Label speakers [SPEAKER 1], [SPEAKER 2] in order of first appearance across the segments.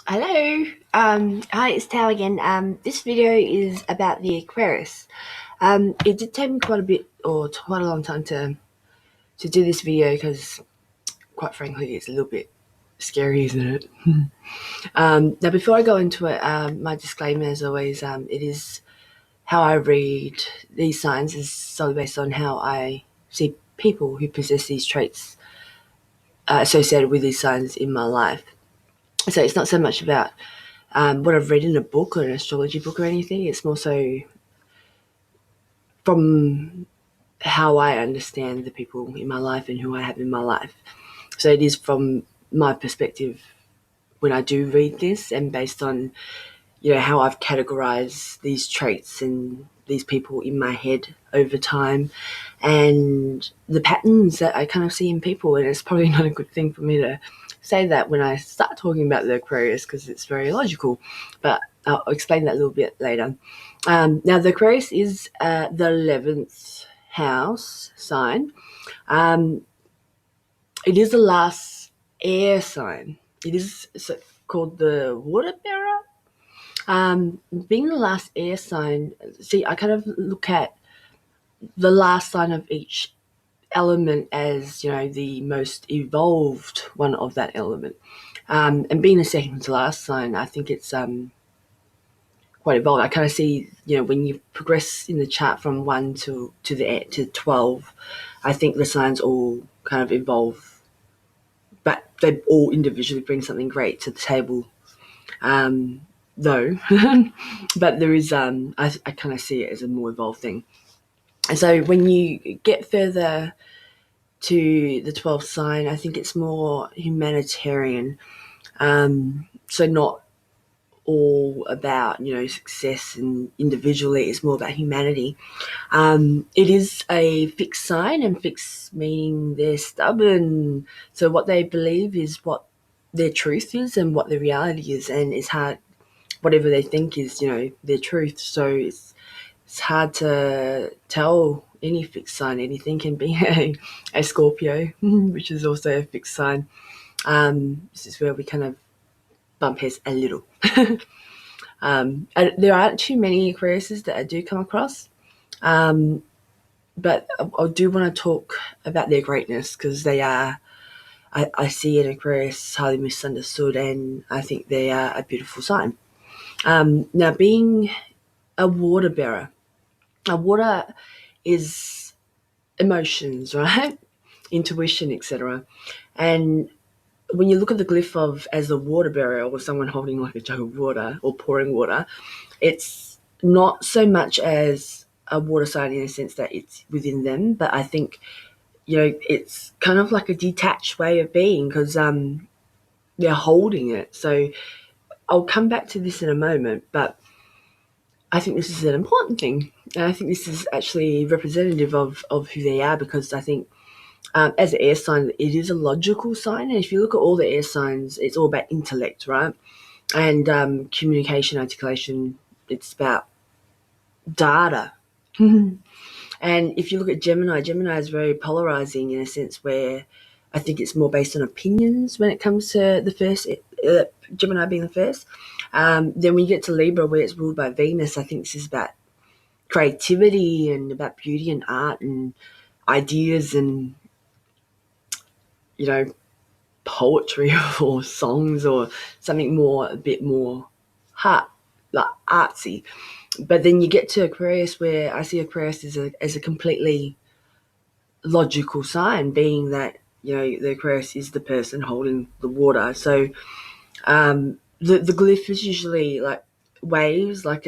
[SPEAKER 1] Hello. Hi, it's Tao again. This video is about the Aquarius. It did take me quite a bit or quite a long time to do this video because, quite frankly, it's a little bit scary, isn't it? Now, before I go into it, my disclaimer, as always, it is how I read these signs is solely based on how I see people who possess these traits associated with these signs in my life. So it's not so much about what I've read in a book or an astrology book or anything. It's more so from how I understand the people in my life and who I have in my life. So it is from my perspective when I do read this, and based on how I've categorized these traits and these people in my head over time, and the patterns that I kind of see in people. And it's probably not a good thing for me to say that when I start talking about the Aquarius because it's very logical, but I'll explain that a little bit later. Now, the Aquarius is the 11th house sign. Um, it is the last air sign. It is called the water bearer. Being the last air sign, see, I kind of look at the last sign of each element as, the most evolved one of that element. And being the second to last sign, I think it's quite evolved. I kind of see, when you progress in the chart from 1 to 12, I think the signs all kind of evolve, but they all individually bring something great to the table. Though, but there is, I kind of see it as a more evolved thing. And so when you get further to the 12th sign, I think it's more humanitarian. So not all about, success and individually, it's more about humanity. It is a fixed sign, and fixed meaning they're stubborn. So what they believe is what their truth is and what the reality is, and it's hard. Whatever they think is, their truth. So it's hard to tell any fixed sign anything. Can be a Scorpio, which is also a fixed sign. This is where we kind of bump heads a little. There aren't too many Aquariuses that I do come across, but I do want to talk about their greatness because they are. I see an Aquarius highly misunderstood, and I think they are a beautiful sign. Now, being a water bearer, a water is emotions, right? Intuition, etc. And when you look at the glyph of as a water bearer or someone holding like a jug of water or pouring water, it's not so much as a water sign in a sense that it's within them, but I think it's kind of like a detached way of being because they're holding it. So I'll come back to this in a moment, but I think this is an important thing, and I think this is actually representative of who they are because I think as an air sign, it is a logical sign. And if you look at all the air signs, it's all about intellect, right? And communication, articulation, it's about data. And if you look at Gemini, Gemini is very polarizing in a sense where I think it's more based on opinions when it comes to the first, Gemini being the first. Then when you get to Libra, where it's ruled by Venus, I think this is about creativity and about beauty and art and ideas and, you know, poetry or songs or something more, a bit more heart, like artsy. But then you get to Aquarius, where I see Aquarius as a completely logical sign, being that the Aquarius is the person holding the water. So the glyph is usually like waves, like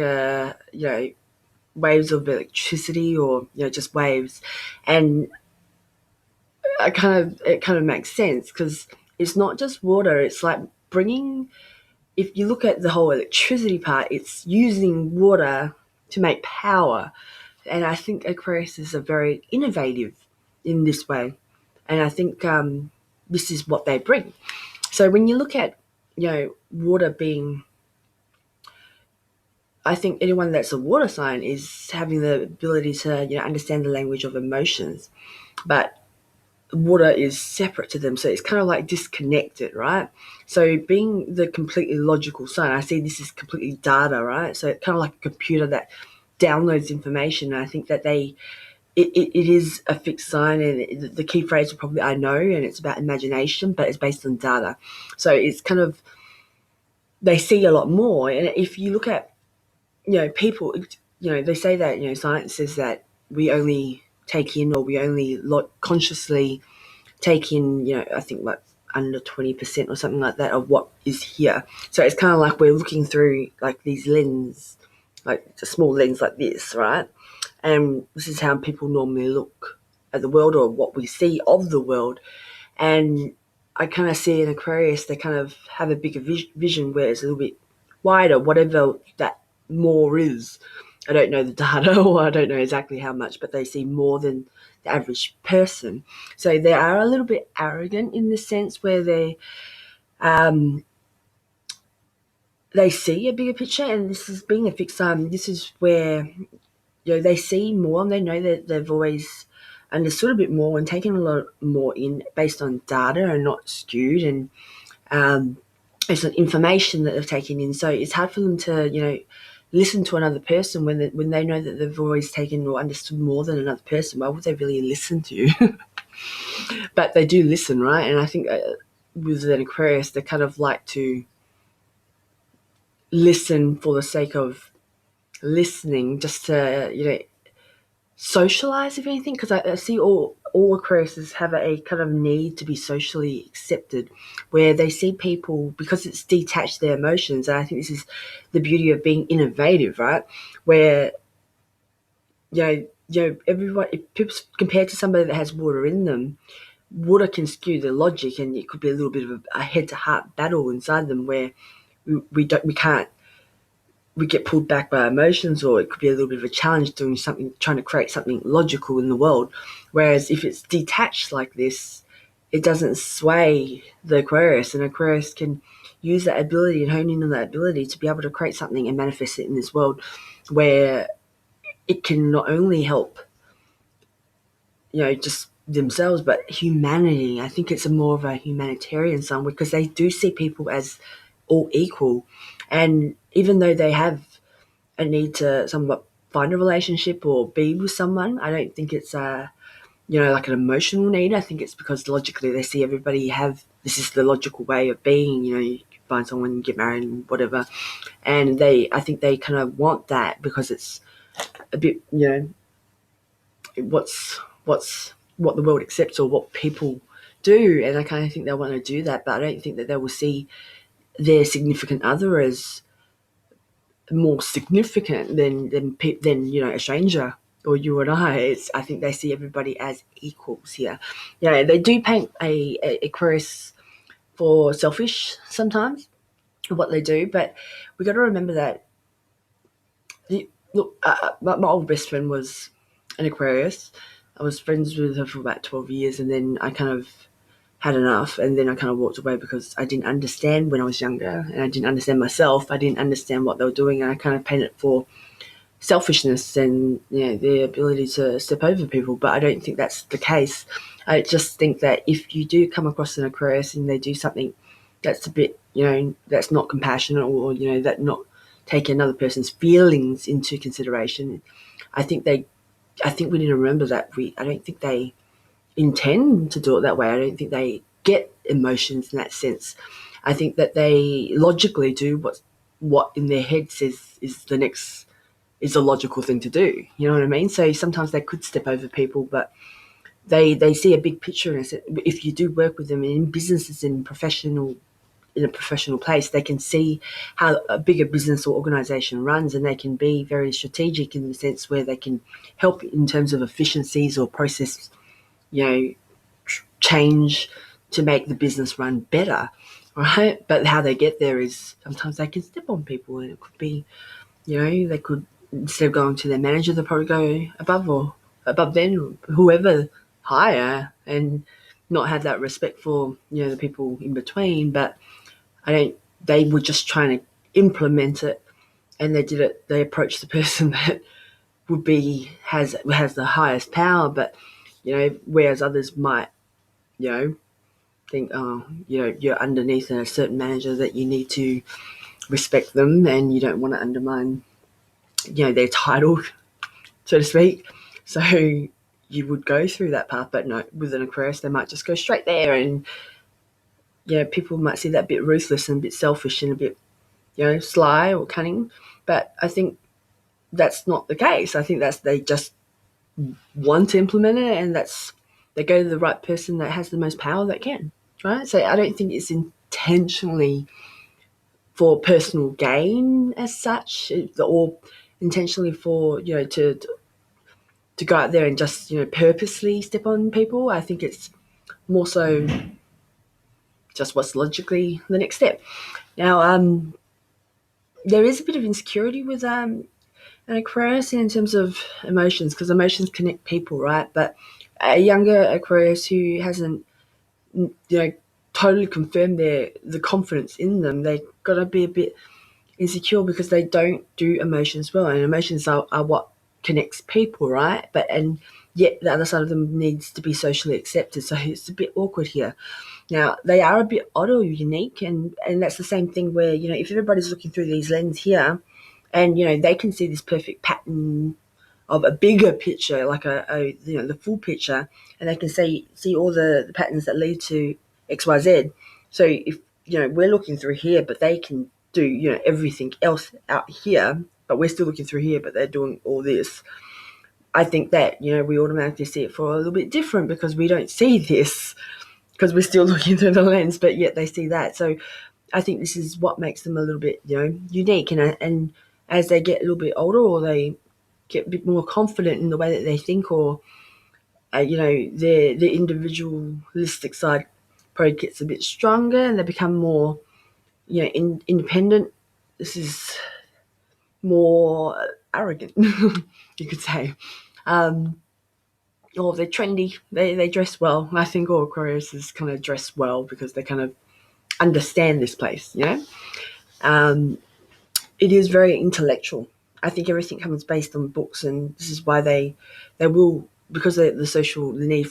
[SPEAKER 1] waves of electricity or just waves, and it kind of makes sense because it's not just water. It's like bringing. If you look at the whole electricity part, it's using water to make power. And I think Aquarius are very innovative in this way. And I think this is what they bring. So when you look at, water being, I think anyone that's a water sign is having the ability to, understand the language of emotions. But water is separate to them, so it's kind of like disconnected, right? So being the completely logical sign, I see this is completely data, right? So it's kind of like a computer that downloads information. And I think that it is a fixed sign, and the key phrase will probably I know, and it's about imagination, but it's based on data. So it's kind of, they see a lot more. And if you look at, people, they say that, science says that we only take in, or we only consciously take in, I think like under 20% or something like that of what is here. So it's kind of like we're looking through like these lens, like a small lens like this, right? And this is how people normally look at the world, or what we see of the world. And I kind of see in Aquarius, they kind of have a bigger vision where it's a little bit wider, whatever that more is. I don't know the data, or I don't know exactly how much, but they see more than the average person. So they are a little bit arrogant in the sense where they see a bigger picture, and this is being a fixed sign. This is where, they see more, and they know that they've always understood a bit more and taken a lot more in based on data and not skewed, and it's an information that they've taken in. So it's hard for them to, listen to another person when they know that they've always taken or understood more than another person. Why would they really listen to you? But they do listen, right? And I think with an Aquarius, they kind of like to listen for the sake of listening, just to, socialize, if anything, because I see all Aquariuses have a kind of need to be socially accepted, where they see people, because it's detached their emotions. And I think this is the beauty of being innovative, right? Where, everyone, if people, compared to somebody that has water in them, water can skew their logic, and it could be a little bit of a head-to-heart battle inside them, where we can't, we get pulled back by our emotions, or it could be a little bit of a challenge doing something, trying to create something logical in the world. Whereas if it's detached like this, it doesn't sway the Aquarius, and Aquarius can use that ability and hone in on that ability to be able to create something and manifest it in this world, where it can not only help, just themselves, but humanity. I think it's more of a humanitarian sign, because they do see people as all equal. And even though they have a need to somewhat find a relationship or be with someone, I don't think it's like an emotional need. I think it's because logically they see everybody have, this is the logical way of being. You find someone, get married, and whatever. And I think they kind of want that, because it's a bit, what's what the world accepts, or what people do. And I kind of think they want to do that, but I don't think that they will see their significant other as more significant than a stranger or you and I. I think they see everybody as equals here. They do paint a Aquarius for selfish sometimes, what they do, but we got to remember that. Look, my old best friend was an Aquarius. I was friends with her for about 12 years, and then I kind of had enough, and then I kind of walked away, because I didn't understand when I was younger, and I didn't understand myself. I didn't understand what they were doing, and I kind of painted it for selfishness and, their ability to step over people. But I don't think that's the case. I just think that if you do come across an Aquarius and they do something that's a bit, that's not compassionate, or, that not take another person's feelings into consideration, I think we need to remember that I don't think they intend to do it that way. I don't think they get emotions in that sense. I think that they logically do what in their head says is the logical thing to do. You know what I mean? So sometimes they could step over people, but they see a big picture. And if you do work with them in businesses, in a professional place, they can see how a bigger business or organization runs, and they can be very strategic in the sense where they can help in terms of efficiencies or process, change to make the business run better, right? But how they get there is sometimes they can step on people, and it could be, they could, instead of going to their manager, they'll probably go above them, whoever higher, and not have that respect for, the people in between. But they were just trying to implement it, and they approached the person that has the highest power, but, whereas others might think, you're underneath a certain manager that you need to respect them and you don't want to undermine, their title, so to speak. So you would go through that path, but no, with an Aquarius, they might just go straight there, and people might see that a bit ruthless and a bit selfish and a bit, sly or cunning. But I think that's not the case. I think they just want to implement it, and they go to the right person that has the most power that can, right? So I don't think it's intentionally for personal gain as such, or intentionally for to go out there and just purposely step on people. I think it's more so just what's logically the next step. Now, there is a bit of insecurity with an Aquarius in terms of emotions, because emotions connect people, right? But a younger Aquarius who hasn't, totally confirmed the confidence in them, they got to be a bit insecure because they don't do emotions well, and emotions are what connects people, right? And yet the other side of them needs to be socially accepted, so it's a bit awkward here. Now, they are a bit odd or unique, and that's the same thing where, if everybody's looking through these lenses here, and, they can see this perfect pattern of a bigger picture, like the full picture, and they can see all the patterns that lead to XYZ. So if, we're looking through here, but they can do, everything else out here, but we're still looking through here, but they're doing all this. I think that, we automatically see it for a little bit different because we don't see this, because we're still looking through the lens, but yet they see that. So I think this is what makes them a little bit, unique. And as they get a little bit older, or they get a bit more confident in the way that they think, or their individualistic side probably gets a bit stronger, and they become more, independent. This is more arrogant, you could say. Or they're trendy. They dress well. I think all Aquarius kind of dress well because they kind of understand this place, It is very intellectual. I think everything comes based on books, and this is why they will, because the need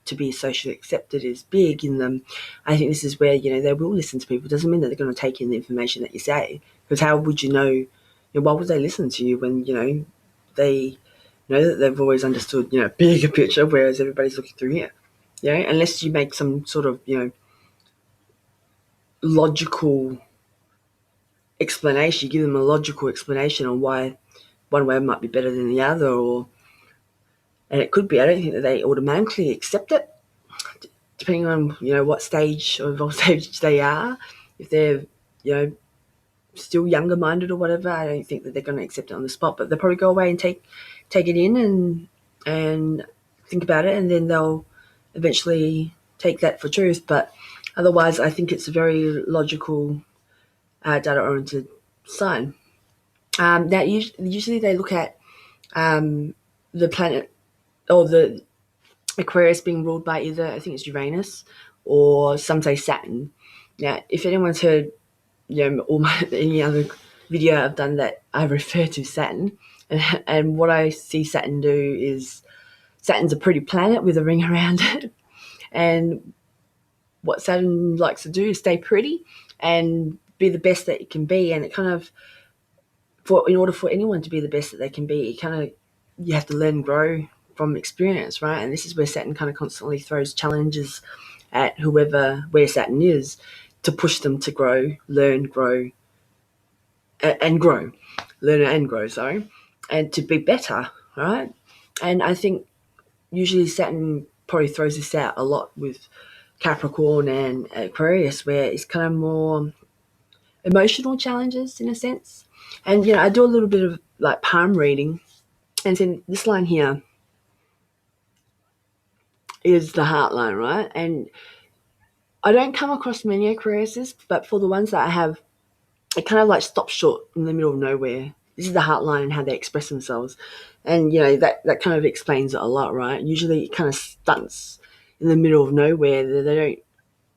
[SPEAKER 1] to be socially accepted is big in them. I think this is where they will listen to people. It doesn't mean that they're going to take in the information that you say, because how would why would they listen to you when they know that they've always understood bigger picture, whereas everybody's looking through here. Unless you make some sort of logical explanation, you give them a logical explanation on why one way might be better than the other, and it could be. I don't think that they automatically accept it, depending on what stage of evolved stage they are. If they're still younger minded or whatever, I don't think that they're going to accept it on the spot. But they'll probably go away and take it in and think about it, and then they'll eventually take that for truth. But otherwise, I think it's a very logical, data-oriented sign. Now, usually they look at the planet, or the Aquarius, being ruled by either, I think it's Uranus, or some say Saturn. Now, if anyone's heard, any other video I've done that I refer to Saturn, and what I see Saturn do is, Saturn's a pretty planet with a ring around it, and what Saturn likes to do is stay pretty and be the best that it can be, and it kind of, in order for anyone to be the best that they can be, you have to learn and grow from experience, right? And this is where Saturn kind of constantly throws challenges at where Saturn is, to push them to grow, learn, grow, and grow, learn and grow, sorry, and to be better, right? And I think usually Saturn probably throws this out a lot with Capricorn and Aquarius, where it's kind of more emotional challenges in a sense. And I do a little bit of like palm reading, and then this line here is the heart line, right? And I don't come across many Aquariuses, but for the ones that I have, it kind of like stops short in the middle of nowhere. This is the heart line and how they express themselves. And, that kind of explains it a lot, right? Usually it kind of stunts in the middle of nowhere. They don't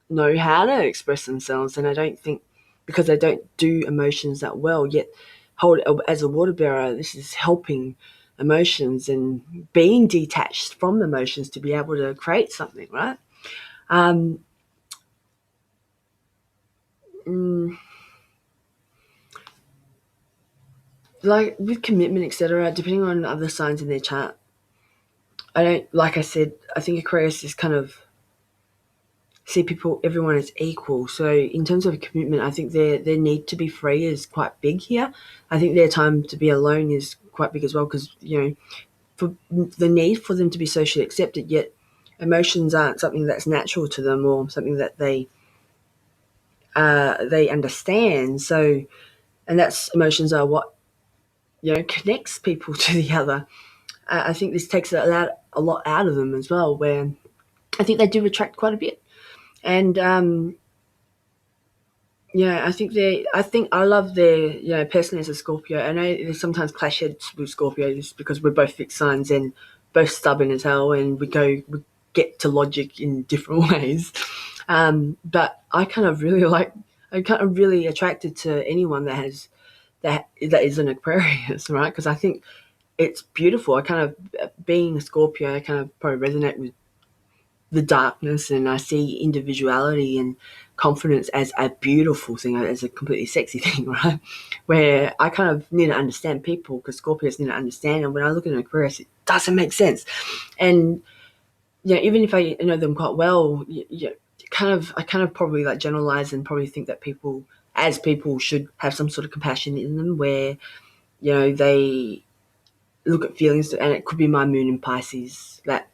[SPEAKER 1] know how to express themselves. And I don't think, because they don't do emotions that well, yet as a water bearer, this is helping emotions and being detached from emotions to be able to create something, right? Um, mm, like with commitment, etc., depending on other signs in their chart, I don't, like I said, I think Aquarius is kind of see people, everyone as equal. So in terms of commitment, I think their need to be free is quite big here. I think their time to be alone is quite big as well because, for the need for them to be socially accepted, yet emotions aren't something that's natural to them or something that they understand. So, and that's emotions are what connects people to the other. I think this takes a lot out of them as well. Where I think they do attract quite a bit, and yeah, I think I love their, personally as a Scorpio. I know there's sometimes clashes with Scorpios because we're both fixed signs and both stubborn as hell, and we get to logic in different ways. But I'm kind of really attracted to anyone that is an Aquarius, right? Because I think it's beautiful. I kind of, being a Scorpio, I kind of probably resonate with the darkness, and I see individuality and confidence as a beautiful thing, as a completely sexy thing, right? Where I kind of need to understand people because Scorpios need to understand, and when I look at an Aquarius, it doesn't make sense. And even if I know them quite well, I kind of probably like generalize and probably think that people should have some sort of compassion in them, where they look at feelings, and it could be my moon in Pisces that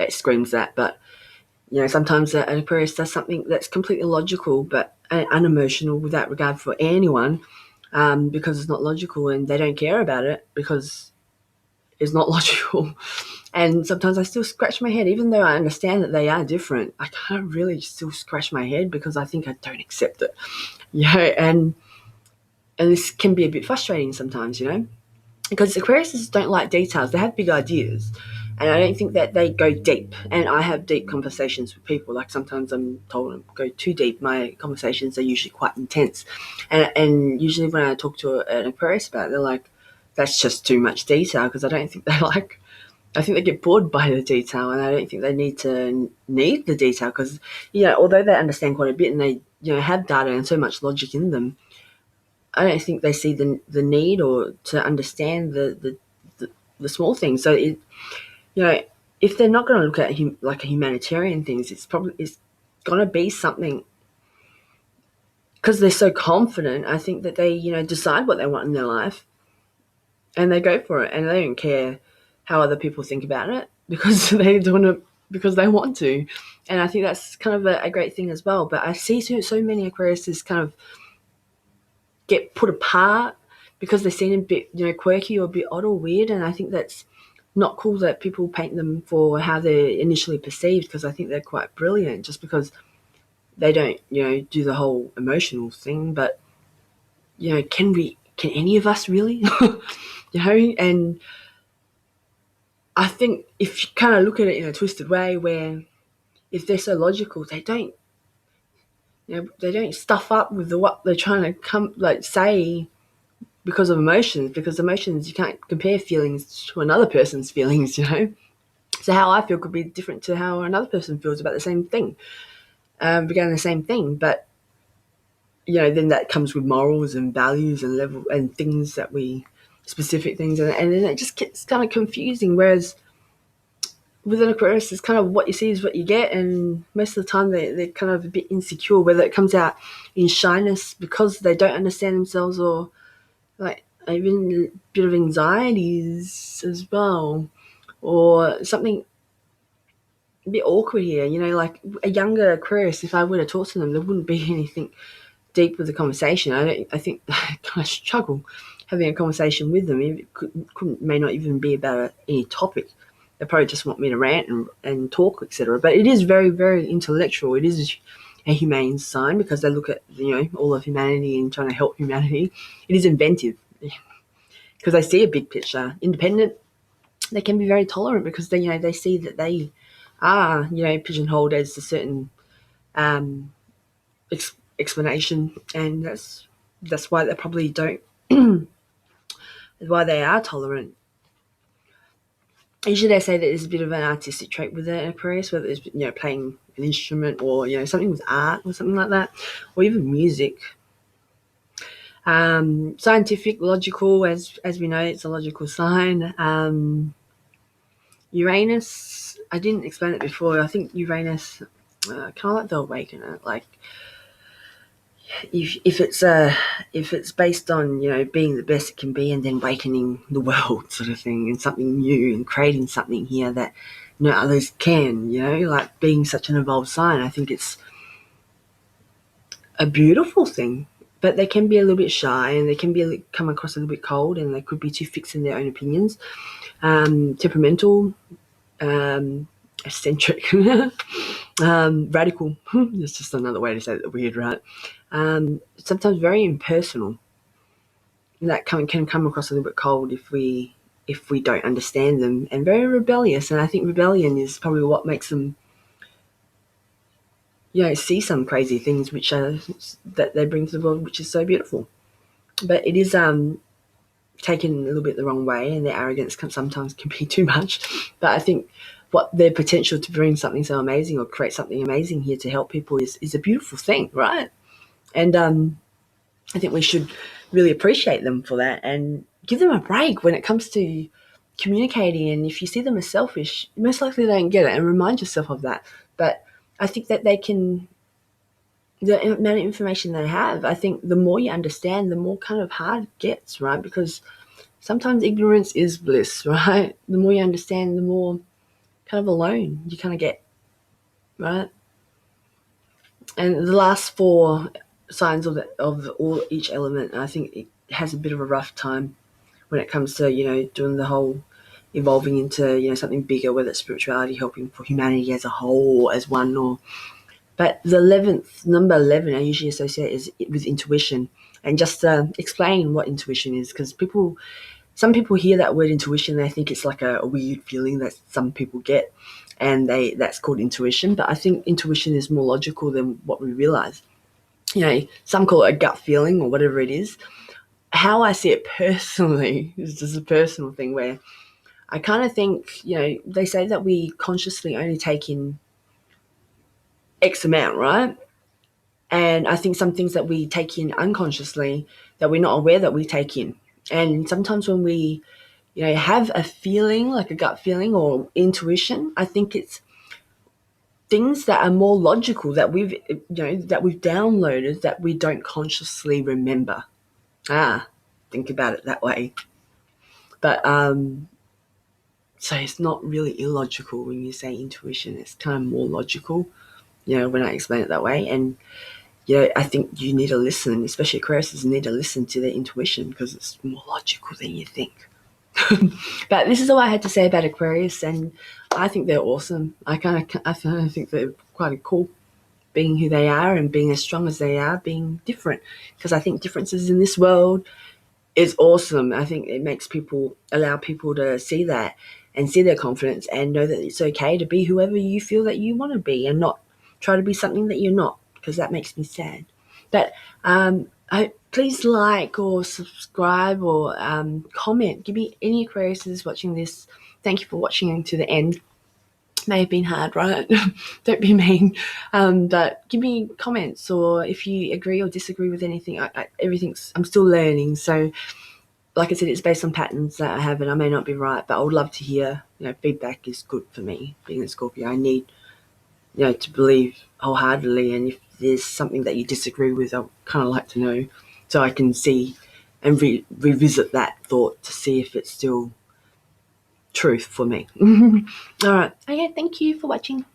[SPEAKER 1] screams that, but sometimes an Aquarius does something that's completely logical but unemotional without regard for anyone, because it's not logical, and they don't care about it because it's not logical. And sometimes I still scratch my head, even though I understand that they are different. I can't really still scratch my head because I think I don't accept it. And this can be a bit frustrating sometimes, because Aquariuses don't like details. They have big ideas, and I don't think that they go deep. And I have deep conversations with people. Like sometimes I'm told to go too deep. My conversations are usually quite intense, and usually when I talk to an Aquarius about it, they're like, "That's just too much detail," because I don't think they like. I think they get bored by the detail, and I don't think they need the detail because although they understand quite a bit and they have data and so much logic in them, I don't think they see the need or to understand the small things. So you know, if they're not going to look at like a humanitarian things, it's going to be something because they're so confident. I think that they decide what they want in their life and they go for it, and they don't care how other people think about it because they doing it because they want to. And I think that's kind of a great thing as well. But I see so many Aquariuses kind of get put apart because they seem a bit, quirky or a bit odd or weird. And I think that's not cool that people paint them for how they're initially perceived, because I think they're quite brilliant just because they don't, do the whole emotional thing. But, can any of us really? And I think if you kind of look at it in a twisted way where if they're so logical, they don't stuff up with what they're trying to say because of emotions, because emotions, you can't compare feelings to another person's feelings. So how I feel could be different to how another person feels about the same thing, regarding the same thing. But then that comes with morals and values and level and things that we specific things, and then it just gets kind of confusing. Whereas with an Aquarius, it's kind of what you see is what you get, and most of the time they're kind of a bit insecure, whether it comes out in shyness because they don't understand themselves, or like even a bit of anxieties as well, or something a bit awkward here. Like a younger Aquarius, if I were to talk to them, there wouldn't be anything deep with the conversation. I think I kind of struggle having a conversation with them. It may not even be about any topic. They probably just want me to rant and talk, etc. But it is very, very intellectual. It is a humane sign because they look at all of humanity and trying to help humanity. It is inventive because they see a big picture. Independent, they can be very tolerant because they see that they are pigeonholed as a certain um, explanation, and that's why they probably don't. Why they are tolerant. usually they say that there's a bit of an artistic trait with an Aquarius, whether it's playing an instrument or something with art or something like that, or even music. Scientific, logical, as we know, it's a logical sign. Uranus, I didn't explain it before. I think Uranus, kind of like the awakener. Like if it's based on being the best it can be and then awakening the world sort of thing, and something new and creating something here that no others can. Like being such an evolved sign, I think it's a beautiful thing. But they can be a little bit shy, and they can come across a little bit cold, and they could be too fixed in their own opinions, temperamental, eccentric, radical. It's just another way to say that weird, right? Sometimes very impersonal. That can come across a little bit cold if we don't understand them, and very rebellious. And I think rebellion is probably what makes them see some crazy things that they bring to the world, which is so beautiful. But it is taken a little bit the wrong way, and their arrogance sometimes can be too much. But I think what their potential to bring something so amazing or create something amazing here to help people is a beautiful thing, right? And I think we should really appreciate them for that and give them a break when it comes to communicating. And if you see them as selfish, most likely they don't get it, and remind yourself of that. But I think that the amount of information they have, I think the more you understand, the more kind of hard it gets, right? Because sometimes ignorance is bliss, right? The more you understand, the more kind of alone you kind of get, right? And the last four signs of each element, I think it has a bit of a rough time when it comes to doing the whole evolving into something bigger, whether it's spirituality, helping for humanity as a whole, as one, or but the number 11, I usually associate with intuition. And just to explain what intuition is, because some people hear that word intuition, they think it's like a weird feeling that some people get, and that's called intuition. But I think intuition is more logical than what we realize. Some call it a gut feeling or whatever it is. How I see it personally is just a personal thing where I kind of think, they say that we consciously only take in X amount, right? And I think some things that we take in unconsciously that we're not aware that we take in. And sometimes when we, have a feeling, like a gut feeling or intuition, I think it's things that are more logical that we've downloaded that we don't consciously remember. Think about it that way. But so it's not really illogical when you say intuition. It's kind of more logical, when I explain it that way. And I think you need to listen, especially Aquarius need to listen to their intuition because it's more logical than you think. But this is all I had to say about Aquarius, and I think they're awesome. I think they're quite cool, being who they are and being as strong as they are, being different. Because I think differences in this world is awesome. I think it makes allow people to see that and see their confidence and know that it's okay to be whoever you feel that you want to be and not try to be something that you're not, because that makes me sad. But please like or subscribe or comment. Give me any Aquariuses watching this. Thank you for watching to the end. May have been hard, right? Don't be mean. But give me comments, or if you agree or disagree with anything. I'm still learning. So, like I said, it's based on patterns that I have, and I may not be right, but I would love to hear. Feedback is good for me. Being a Scorpio, I need to believe wholeheartedly, and if there's something that you disagree with, I'd kind of like to know so I can see and revisit that thought to see if it's still truth for me. All right. Okay, thank you for watching.